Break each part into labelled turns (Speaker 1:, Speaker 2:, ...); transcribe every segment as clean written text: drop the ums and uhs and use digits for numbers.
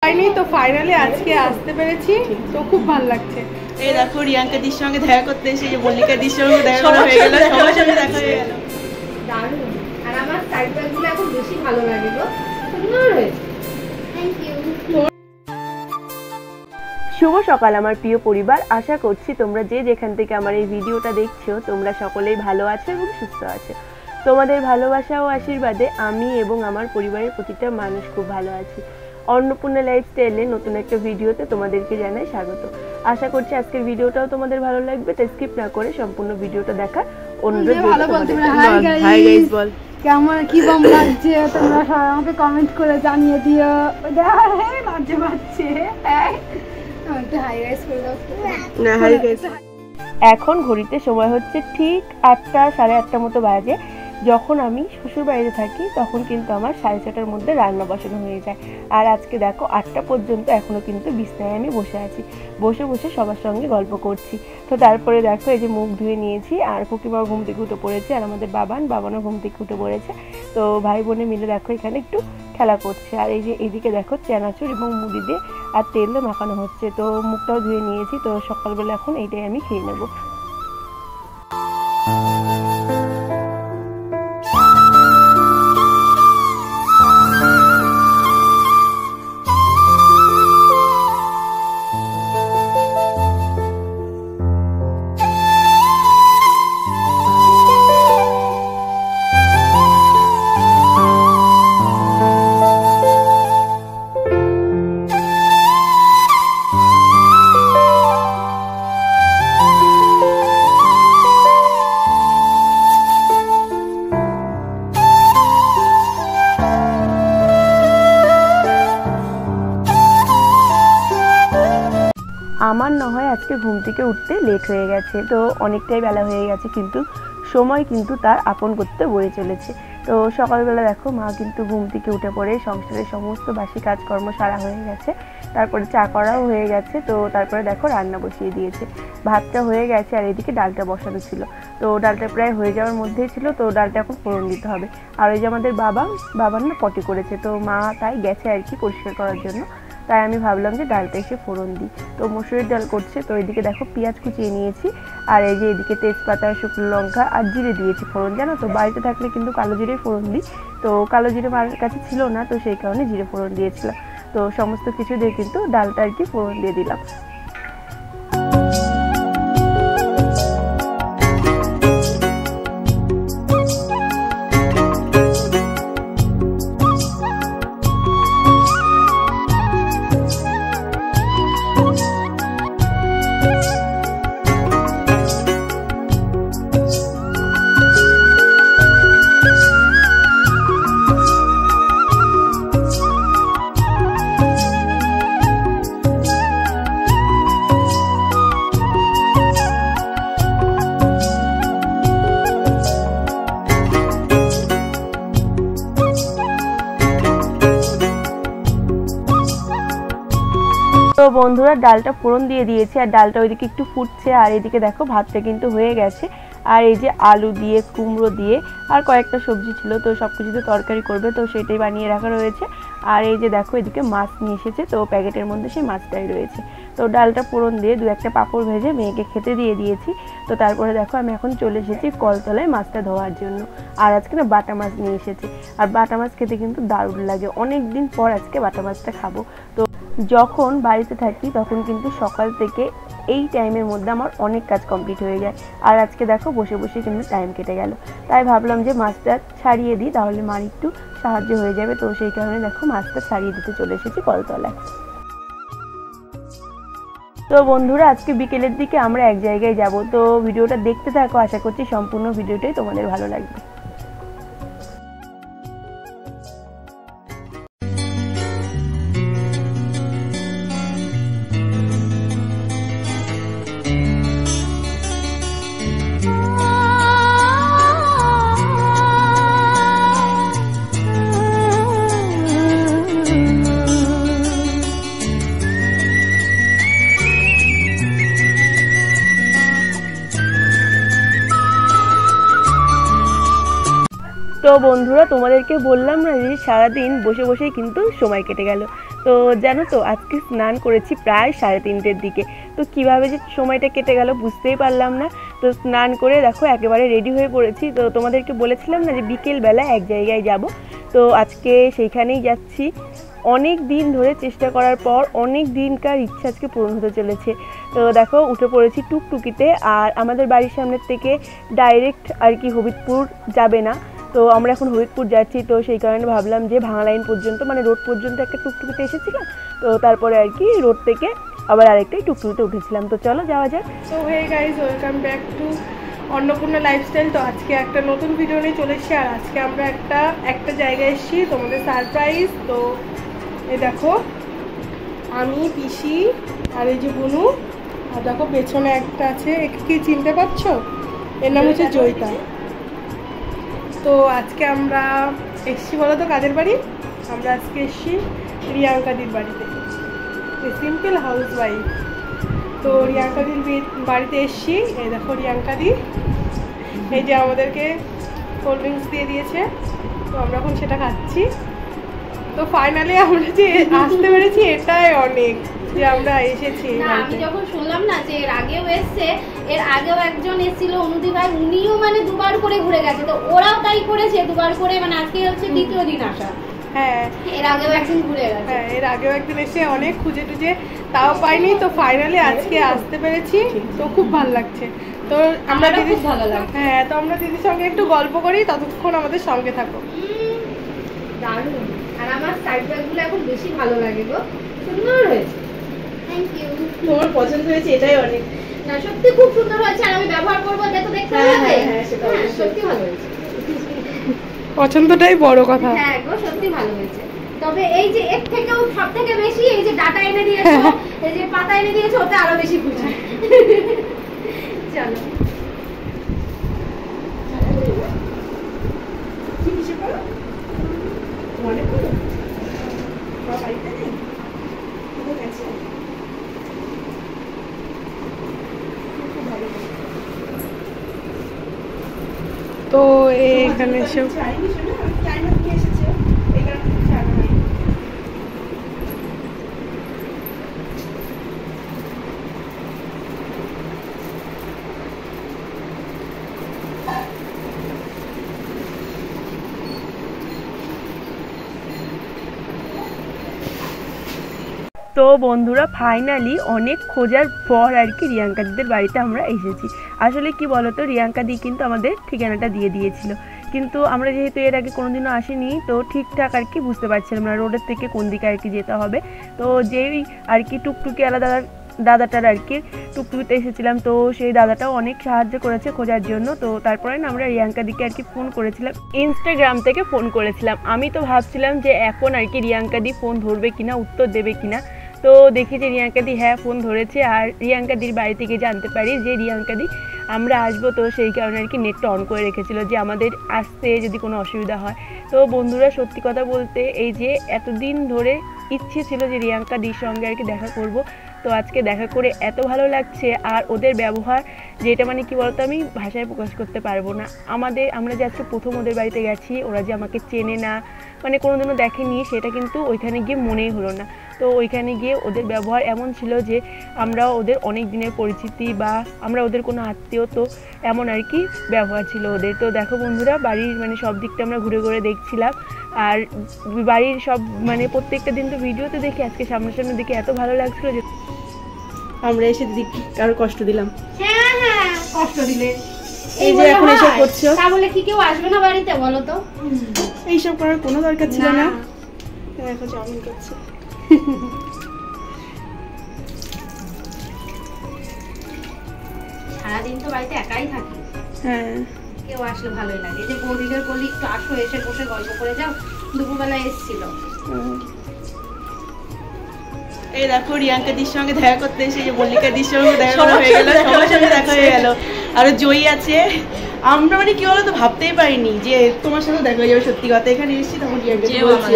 Speaker 1: পাইনি, তো ফাইনালি আজকে আসতে পেরেছি, তো খুব ভালো লাগছে।
Speaker 2: এই দেখো রিয়াঙ্কা দির সঙ্গে দেখা করতে এসে যে মল্লিকা দির সঙ্গে দেখা করা হয়ে গেল, সবার সঙ্গে দেখা হয়ে গেল।
Speaker 3: দারুণ। আর আমার সাইড ব্যাগগুলো এখন বেশি ভালো লাগে গো, সুন্দর হয়েছে। Thank you.
Speaker 4: শুভ সকাল আমার প্রিয় পরিবার, আশা করছি তোমরা যে যেখান থেকে আমার এই ভিডিওটা দেখছো তোমরা সকলেই ভালো আছো এবং সুস্থ আছো। তোমাদের ভালোবাসা ও আশীর্বাদে আমি এবং আমার পরিবারের প্রতিটা মানুষ খুব ভালো আছি। অন্নপূর্ণা লাইফস্টাইলে নতুন একটা ভিডিওতে তোমাদেরকে জানাই স্বাগত। আশা করছি আজকের ভিডিওটাও তোমাদের ভালো লাগবে, তাই স্কিপ না করে সম্পূর্ণ ভিডিওটা দেখার অনুরোধ রইল।
Speaker 1: হাই গাইস, বল কেমন কি বম লাগছে, তোমরা সবাই আমাকে কমেন্ট করে জানিয়ে দিও। লজ্জা পাচ্ছে, হাই গাইস করে দাও
Speaker 4: না। হাই গাইস, এখন ঘড়িতে সময় হচ্ছে ঠিক 8টা, 8:30 মতো বাজে। যখন আমি শ্বশুর বাড়িতে থাকি তখন কিন্তু আমার 6:30টার মধ্যে রান্না বসানো হয়ে যায়। আর আজকে দেখো 8টা পর্যন্ত এখনও কিন্তু বিছানায় আমি বসে আছি, বসে বসে সবার সঙ্গে গল্প করছি। তো তারপরে দেখো এই যে মুখ ধুয়ে নিয়েছি, আর কুকিমাও ঘুম থেকে উঠে পড়েছে, আর আমাদের বাবানও ঘুম থেকে উঠে পড়েছে। তো ভাই বোনে মিলে দেখো এখানে একটু খেলা করছে। আর এই যে এদিকে দেখো চানাচুর এবং মুড়ি দিয়ে আর তেল দিয়ে মাখানো হচ্ছে। তো মুখটাও ধুয়ে নিয়েছি, তো সকালবেলা এখন এইটাই আমি খেয়ে নেবো। আমার না হয় আজকে ঘুম থেকে উঠতে লেট হয়ে গেছে, তো অনেকটাই বেলা হয়ে গেছে, কিন্তু সময় কিন্তু তার আপন করতে বয়ে চলেছে। তো সকালবেলা দেখো মা কিন্তু ঘুম থেকে উঠে পড়ে সংসারের সমস্ত বাসি কাজকর্ম সারা হয়ে গেছে, তারপরে চা করাও হয়ে গেছে। তো তারপরে দেখো রান্না বসিয়ে দিয়েছে, ভাতটা হয়ে গেছে, আর এদিকে ডালটা বসানো ছিল। তো ডালটা প্রায় হয়ে যাওয়ার মধ্যেই ছিল, তো ডালটা এখন ফোড়ন দিতে হবে। আর ওই যে আমাদের বাবার না পটি করেছে, তো মা তাই গেছে আর কি পরিষ্কার করার জন্য। তাই আমি ভাবলাম যে ডালটা এসে ফোড়ন দিই। তো মসুরের ডাল করছে, তো এদিকে দেখো পেঁয়াজ কুচিয়ে নিয়েছি, আর এই যে এদিকে তেজপাতা, শুকনো লঙ্কা আর জিরে দিয়েছি ফোড়ন। জানো তো বাড়িতে থাকলে কিন্তু কালো জিরে ফোড়ন দিই, তো কালো জিরে মার কাছে ছিল না, তো সেই কারণে জিরে ফোড়ন দিয়েছিলাম। তো সমস্ত কিছু দিয়ে কিন্তু ডালটা আর কি ফোড়ন দিয়ে দিলাম। তো বন্ধুরা ডালটা ফোড়ন দিয়ে দিয়েছি, আর ডালটা ওইদিকে একটু ফুটছে, আর এদিকে দেখো ভাতটা কিন্তু হয়ে গেছে। আর এই যে আলু দিয়ে, কুমড়ো দিয়ে আর কয়েকটা সবজি ছিল, তো সব কিছুতে তরকারি করবে, তো সেটাই বানিয়ে রাখা রয়েছে। আর এই যে দেখো এদিকে মাছ নিয়ে এসেছে, তো প্যাকেটের মধ্যে সেই মাছটাই রয়েছে। তো ডালটা ফোড়ন দিয়ে 2-1টা পাঁপড় ভেজে মেয়েকে খেতে দিয়ে দিয়েছি। তো তারপরে দেখো আমি এখন চলে এসেছি কলতলায় মাছটা ধোয়ার জন্য। আর আজকে না বাটা মাছ নিয়ে এসেছি, আর বাটা মাছ খেতে কিন্তু দারুণ লাগে। অনেক দিন পর আজকে বাটা মাছটা খাবো। তো যখন বাড়িতে থাকি তখন কিন্তু সকাল থেকে এই টাইমের মধ্যে আমার অনেক কাজ কমপ্লিট হয়ে যায়, আর আজকে দেখো বসে বসে কিন্তু টাইম কেটে গেল। তাই ভাবলাম যে মাছটা ছাড়িয়ে দিই, তাহলে মার একটু সাহায্য হয়ে যাবে। তো সেই কারণে দেখো মাছটা ছাড়িয়ে দিতে চলে এসেছি কলতলায়। তো বন্ধুরা আজকে বিকেলের দিকে আমরা এক জায়গায় যাব, তো ভিডিওটা দেখতে থাকো, আশা করছি সম্পূর্ণ ভিডিওটাই তোমাদের ভালো লাগবে। তো বন্ধুরা তোমাদেরকে বললাম না যে সারাদিন বসে বসেই কিন্তু সময় কেটে গেল। তো জানো তো আজকে স্নান করেছি প্রায় 3:30-এর দিকে। তো কিভাবে যে সময়টা কেটে গেল বুঝতেই পারলাম না। তো স্নান করে দেখো একেবারে রেডি হয়ে পড়েছি। তো তোমাদেরকে বলেছিলাম না যে বিকেলবেলা এক জায়গায় যাব, তো আজকে সেইখানেই যাচ্ছি। অনেক দিন ধরে চেষ্টা করার পর অনেক দিনকার ইচ্ছা আজকে পূরণ হতে চলেছে। তো দেখো উঠে পড়েছি টুকটুকিতে, আর আমাদের বাড়ির সামনের থেকে ডাইরেক্ট আর কি হবিবপুর যাবে না, তো আমরা এখন হবিবপুর যাচ্ছি। তো সেই কারণে ভাবলাম যে ভাঙা লাইন পর্যন্ত মানে রোড পর্যন্ত একটা টুকটুকিতে এসেছিলাম, তো তারপরে আর কি রোড থেকে আবার আরেকটাই টুকটুকিতে উঠেছিলাম। তো চলো যাওয়া যাক।
Speaker 2: তো hey guys, welcome back to Annapurna lifestyle. তো আজকে একটা নতুন ভিডিও নিয়ে চলে এসেছি, আর আজকে আমরা একটা জায়গায় এসেছি তোমাদের সারপ্রাইজ। তো এই দেখো আমি, পিসি আর এই যে বুনু, আর দেখো পেছনে একটা আছে, কি চিনতে পারছো? এর নাম হচ্ছে জয়িতা। তো আজকে আমরা এসছি বলো তো কাদের বাড়ি? আমরা আজকে এসছি রিয়াঙ্কাদির বাড়িতে, সিম্পল হাউস ওয়াইফ। তো রিয়াঙ্কাদির বাড়িতে এসছি। এই দেখো রিয়াঙ্কাদি, এই যে আমাদেরকে কোল্ড ড্রিঙ্কস দিয়ে দিয়েছে, তো আমরা এখন সেটা খাচ্ছি। তো ফাইনালি আমরা যে আসতে পেরেছি এটাই অনেক, যে আমরা এসেছি।
Speaker 3: আমি যখন শুনলাম না যে এর আগেও এসছে, এর আগেও একজন এসেছিল অনুদি ভাই, উনিও মানে দুবার করে ঘুরে গেছে, তো ওরাও তাই করেছে দুবার করে, মানে আজকে হচ্ছে দ্বিতীয় দিন আসা।
Speaker 2: হ্যাঁ,
Speaker 3: এর আগেও একদিন ঘুরে গেছে।
Speaker 2: হ্যাঁ, এর আগেও একদিন এসে অনেক খুঁজে টুজে তাও পাইনি, তো ফাইনালি আজকে আসতে পেরেছি, তো খুব ভালো লাগছে। তো আমরা দিদি
Speaker 3: ভালো লাগছে।
Speaker 2: হ্যাঁ, তো আমরা দিদির সঙ্গে একটু গল্প করি, ততক্ষণ আমাদের সঙ্গে থাকো।
Speaker 3: দারুণ। আর আমার সাইড ব্যাগগুলো এখন বেশি ভালো লাগে গো, সুন্দর হয়েছে। Thank you.
Speaker 2: তোমার পছন্দ হয়েছে এটাই অনেক।
Speaker 3: না সত্যি খুব সুন্দর হয়েছে, আর আমি ব্যবহার করবো, দেখো দেখতে হবে। হ্যাঁ সত্যি ভালো হয়েছে,
Speaker 2: পছন্দটাই বড় কথা।
Speaker 3: হ্যাঁ গো সত্যি ভালো হয়েছে। তবে এই যে এর থেকেও সব থেকে বেশি এই যে ডাটা এনে দিয়েছো, এই যে পাতা এনে দিয়েছো, ওতে আরো বেশি খুশি। চলো
Speaker 2: কি কিছু করো মনে করো বাড়িতে নেই, কোথাও গেছে? তো এখানে সব
Speaker 4: তো বন্ধুরা ফাইনালি অনেক খোঁজার পর আর কি রিয়াঙ্কাদিদের বাড়িতে আমরা এসেছি। আসলে কি বলতো, রিয়াঙ্কাদি কিন্তু আমাদের ঠিকানাটা দিয়ে দিয়েছিল, কিন্তু আমরা যেহেতু এর আগে কোনোদিনও আসিনি, তো ঠিকঠাক আর কি বুঝতে পারছিলাম না রোডের থেকে কোন দিকে আর কি যেতে হবে। তো যেই আর কি টুকটুকি আলাদা দাদাটার আর কি টুকটুকিতে এসেছিলাম, তো সেই দাদাটাও অনেক সাহায্য করেছে খোঁজার জন্য। তো তারপরে না আমরা রিয়াঙ্কাদিকে আর কি ফোন করেছিলাম, ইনস্টাগ্রাম থেকে ফোন করেছিলাম। আমি তো ভাবছিলাম যে এখন আর কি রিয়াঙ্কাদি ফোন ধরবে কিনা, উত্তর দেবে কিনা। তো দেখি যে রিয়াঙ্কাদি হ্যাঁ ফোন ধরেছে, আর রিয়াঙ্কাদির বাড়ি থেকে জানতে পারি যে রিয়াঙ্কাদি আমরা আসবো, তো সেই কারণে আর কি নেটটা অন করে রেখেছিল যে আমাদের আসতে যদি কোনো অসুবিধা হয়। তো বন্ধুরা সত্যি কথা বলতে এই যে এতদিন ধরে ইচ্ছে ছিল যে রিয়াঙ্কাদির সঙ্গে আর কি দেখা করব, তো আজকে দেখা করে এত ভালো লাগছে। আর ওদের ব্যবহার যেটা মানে কি বলতো, আমি ভাষায় প্রকাশ করতে পারবো না। আমরা যে আজকে প্রথম ওদের বাড়িতে গেছি, ওরা যে আমাকে চেনে না, মানে কোনোদিনও দেখেনি, সেটা কিন্তু ওইখানে গিয়ে মনেই হলো না। তো ওইখানে গিয়ে ওদের ব্যবহার এমন ছিল যে আমরা ওদের অনেক দিনের পরিচিতি বা আমরা ওদের কোনো আত্মীয়, তো এমন আর কি ব্যবহার ছিল ওদের। তো দেখো বন্ধুরা বাড়ির মানে সব দিকটা আমরা ঘুরে ঘুরে দেখছিলাম, আর বাড়ির সব মানে প্রত্যেকটা দিন তো ভিডিওতে দেখি, আজকে সামনাসামনি দেখে এত ভালো লাগছিল যে
Speaker 2: আমরা এসে দিদি কারো কষ্ট দিলাম।
Speaker 3: হ্যাঁ হ্যাঁ
Speaker 2: কষ্ট দিলে এই যে এখন এসব করছো,
Speaker 3: তা বলে কি কেউ আসবে না বাড়িতে বলো তো?
Speaker 2: এইসব করার কোনো দরকার ছিল না। দেখো চাউমিন করছে।
Speaker 3: সারাদিন তো বাড়িতে একাই থাকি,
Speaker 2: হ্যাঁ
Speaker 3: কেউ আসলে ভালোই লাগে। এই যে বৌদিদের বলি একটু আসো, এসে বসে গল্প করে যাও, দুপুরবেলা এসেছিল।
Speaker 2: এই দেখো রিয়াঙ্কাদির সঙ্গে দেখা করতে এসে যে মল্লিকাদির সঙ্গে দেখা করা হয়ে গেল, সবার সঙ্গে দেখা হয়ে গেল। আর জয়ী আছে, আমরা মানে কি বলতো ভাবতেই পারিনি যে তোমার সাথে দেখা হয়ে যাবে। সত্যি কথা এখানে এসেছি তখন রিয়াঙ্কাদি বলছে,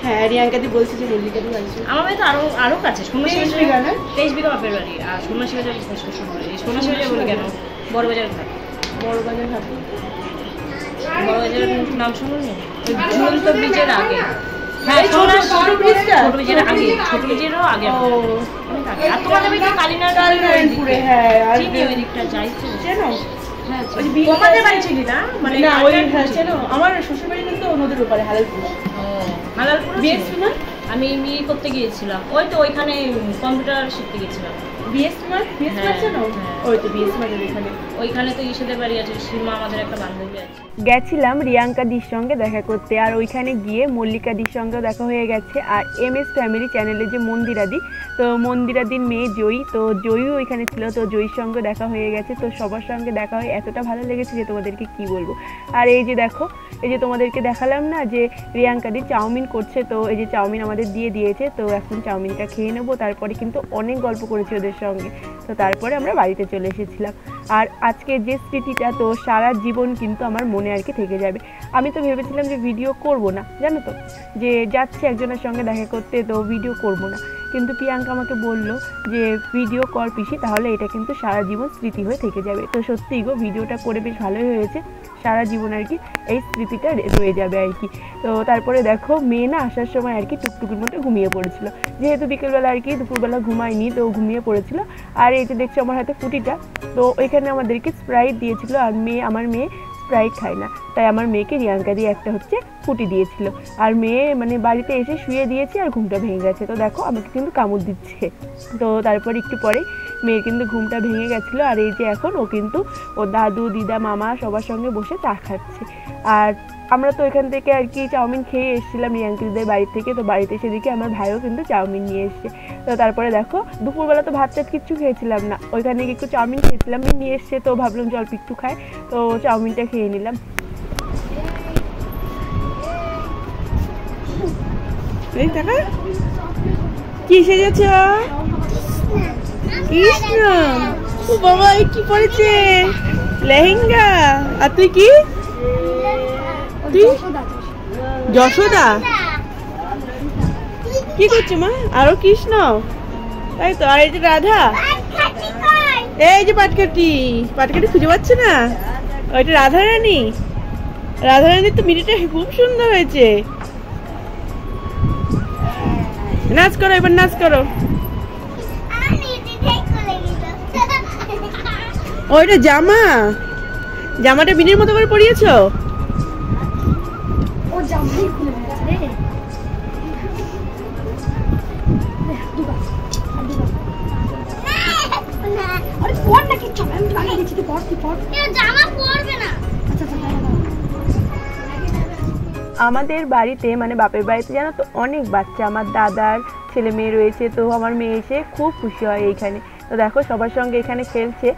Speaker 2: হ্যাঁ রিয়াঙ্কাদি বলছে যে মল্লিকাদি আসবে।
Speaker 5: আমার বাড়ি তো আরো কাছে, সন্ন্যাসী বাজার 23 বিঘা বাপের বাড়ি, আর সন্ন্যাসী বাজার সন্ন্যাসী বাজার বলে কেন, বড় বাজার ঘাট।
Speaker 2: বড় বাজার ঘাট,
Speaker 5: বড় বাজারের নাম শুনুন, ঝুলন্ত ব্রিজের আগে। হ্যাঁ ছোট
Speaker 2: ব্রিজটা
Speaker 5: আগে ছোট ব্রিজেরও আগে অনেক আগে। আর তোমাদের ওই
Speaker 2: কালীনারায়ণপুরে হ্যাঁ আর
Speaker 5: ওই দিকটা যাই তো
Speaker 2: চেনো
Speaker 5: হ্যাঁ তোমাদের বাড়ি চিনি না মানে
Speaker 2: না ওই হ্যাঁ চেনো আমার শ্বশুর বাড়ি কিন্তু নদীর ওপারে হালালপুর।
Speaker 5: হালালপুর
Speaker 2: বিএসসি না
Speaker 5: আমি বিয়ে করতে গিয়েছিলাম ওই তো ওইখানে কম্পিউটার শিখতে গেছিলাম।
Speaker 2: বিএসসি চেনো ওই তো বিএসসি এখানে
Speaker 5: ওইখানে তো ইসেদের বাড়ি আছে সীমা আমাদের একটা বান্ধবী আছে।
Speaker 4: গেছিলাম রিয়াঙ্কা দির সঙ্গে দেখা করতে আর ওইখানে গিয়ে মল্লিকা দির সঙ্গেও দেখা হয়ে গেছে আর MS ফ্যামিলি চ্যানেলে যে মন্দিরাদি তো মন্দিরাদির মেয়ে জয়ী তো জয়ীও ওইখানে ছিল তো জয়ীর সঙ্গে দেখা হয়ে গেছে তো সবার সঙ্গে দেখা হয়ে এতটা ভালো লেগেছে যে তোমাদেরকে কি বলবো। আর এই যে দেখো এই যে তোমাদেরকে দেখালাম না যে রিয়াঙ্কা দি চাউমিন করছে তো এই যে চাউমিন আমাদের দিয়ে দিয়েছে তো এখন চাউমিনটা খেয়ে নেবো তারপরে কিন্তু অনেক গল্প করেছি ওদের সঙ্গে তো তারপরে আমরা বাড়িতে চলে এসেছিলাম। আর আজকে যে স্মৃতিটা তো সারা জীবন কিন্তু আমার মনে আর কি থেকে যাবে। আমি তো ভেবেছিলাম যে ভিডিও করব না জানো তো যে যাচ্ছি একজনের সঙ্গে দেখা করতে তো ভিডিও করব না কিন্তু প্রিয়াঙ্কা আমাকে বলল যে ভিডিও কর পিসি তাহলে এটা কিন্তু সারা জীবন স্মৃতি হয়ে থেকে যাবে। তো সত্যিই গো ভিডিওটা করে বেশ ভালোই হয়েছে সারা জীবন আর কি এই স্মৃতিটা রয়ে যাবে আর কি। তো তারপরে দেখো মেয়ে না আসার সময় আর কি টুকটুকির মধ্যে ঘুমিয়ে পড়েছিল যেহেতু বিকেলবেলা আর কি দুপুরবেলা ঘুমায়নি তো ঘুমিয়ে পড়েছিল। আর এই যে দেখছো আমার হাতে ফুটিটা তো ওইখানে আমাদেরকে স্প্রাইট দিয়েছিল আর আমার মেয়ে স্প্রাইট খায় না তাই আমার মেয়েকে রিয়াঙ্কা দিয়ে একটা হচ্ছে ফুটি দিয়েছিল আর মেয়ে মানে বাড়িতে এসে শুয়ে দিয়েছে আর ঘুমটা ভেঙে গেছে তো দেখো আমাকে কিন্তু কামড় দিচ্ছে। তো তারপর একটু পরে মেয়ের কিন্তু ঘুমটা ভেঙে গেছিলো আর এই যে এখন ও কিন্তু ও দাদু দিদা মামা সবার সঙ্গে বসে চা খাচ্ছে। আর আমরা তো এখান থেকে আর কি চাউমিন খেয়ে এসেছিলাম রিয়াঙ্কিদের বাড়ি থেকে তো বাড়িতে এসে দেখি আমার ভাইও কিন্তু চাউমিন নিয়ে এসছে। তো তারপরে দেখো দুপুরবেলা তো ভাত টাত কিচ্ছু খেয়েছিলাম না ওইখানে একটু চাউমিন খেয়েছিলাম নিয়ে এসছে তো ভাবলাম জল একটু খাই তো চাউমিনটা খেয়ে নিলাম।
Speaker 2: এই দেখা কি সেজেছ কৃষ্ণ ও বাবা এই কি পরেছে লেহেঙ্গা আর তুই কি যশোদা কি করছো মা আরো কৃষ্ণ তাই তো আর এই যে রাধা এই যে পাটকাঠি খুঁজে পাচ্ছে না ওইটা রাধারানী তো মিনিটা খুব সুন্দর হয়েছে। নাচ করো এবার নাচ করো ওইটা জামাটা বিনের মতো করে পরিয়েছো
Speaker 4: আমাদের বাড়িতে মানে বাপের বাড়িতে জানো তো অনেক বাচ্চা আমার দাদার ছেলে মেয়ে রয়েছে তো আমার মেয়ে এসে খুব খুশি হয় এইখানে। তো দেখো সবার সঙ্গে এখানে খেলছে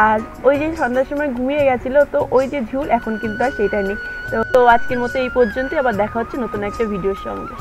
Speaker 4: আর ওই যে সন্ধ্যার সময় ঘুমিয়ে গেছিলো তো ওই যে ঝুল এখন কিন্তু আর সেটা নেই। তো আজকের মতো এই পর্যন্তই আবার দেখা হচ্ছে নতুন একটা ভিডিওর সঙ্গে।